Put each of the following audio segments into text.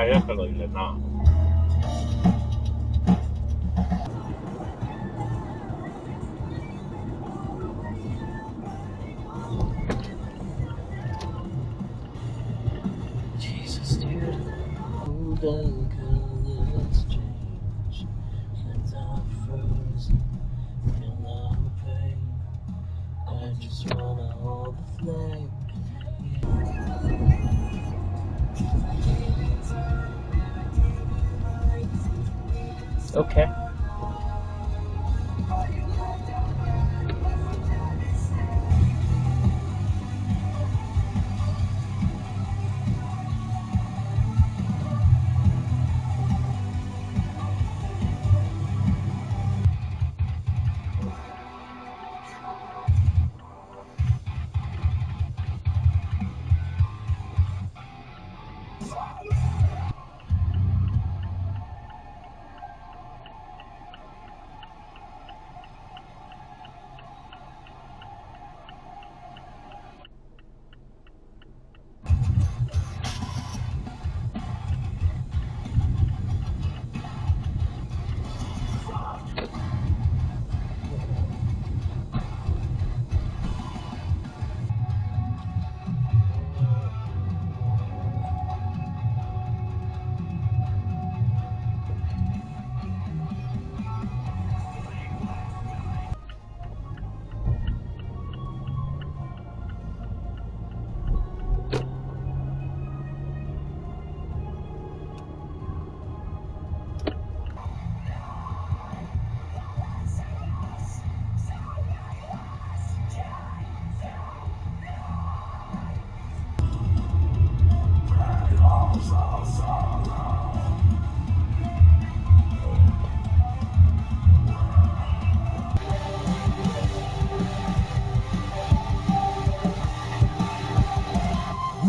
I definitely did not. Jesus, dude. Who doesn't colors change? Since I frozen, feel no pain. I just wanna hold the flame. Okay.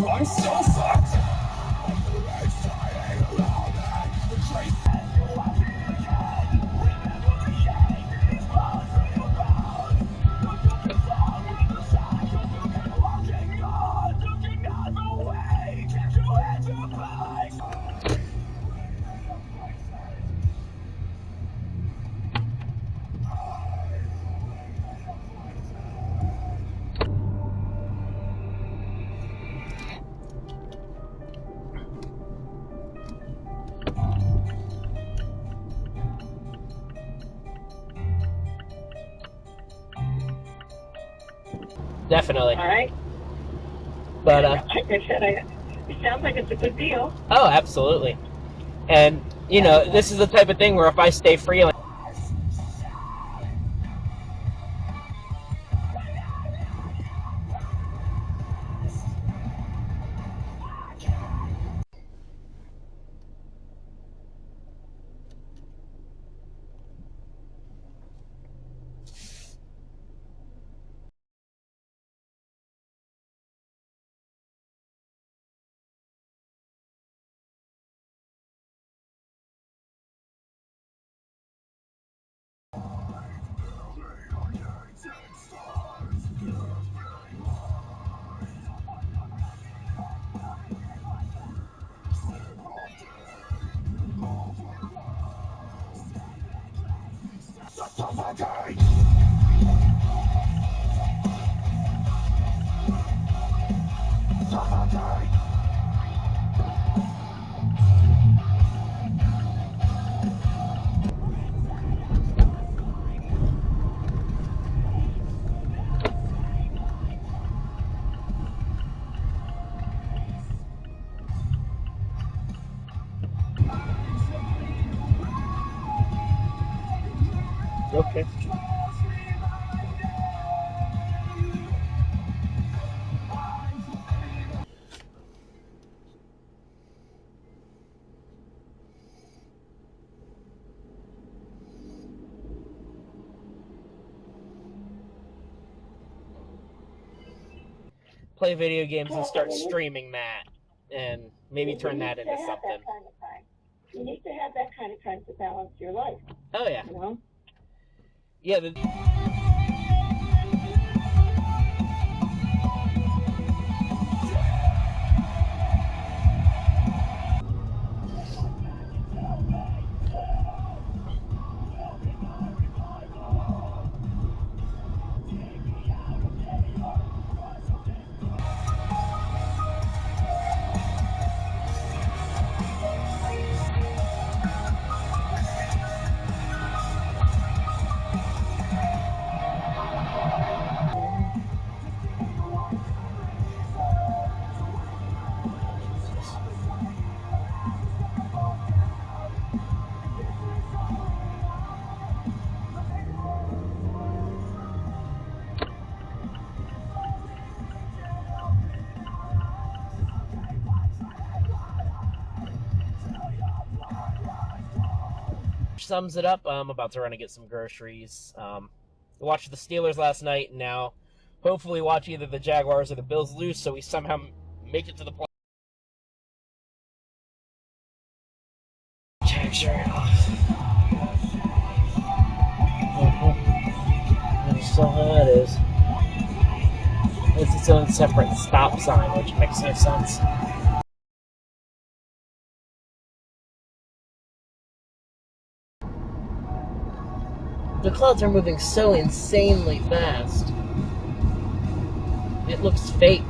I'm so fucked. Definitely. All right. But, like I said, it sounds like it's a good deal. Oh, absolutely. And, you know, this is the type of thing where if I stay free... Okay. Play video games and start streaming that, and maybe turn that into something. That kind of time. You need to have that kind of time to balance your life. Oh yeah. You know? Yeah. much sums it up. I'm about to run and get some groceries. Watched the Steelers last night, and now hopefully watch either the Jaguars or the Bills lose, so we somehow make it to the playoffs. Shirt off. So that is. It's its own separate stop sign, which makes no sense. The clouds are moving so insanely fast. It looks fake.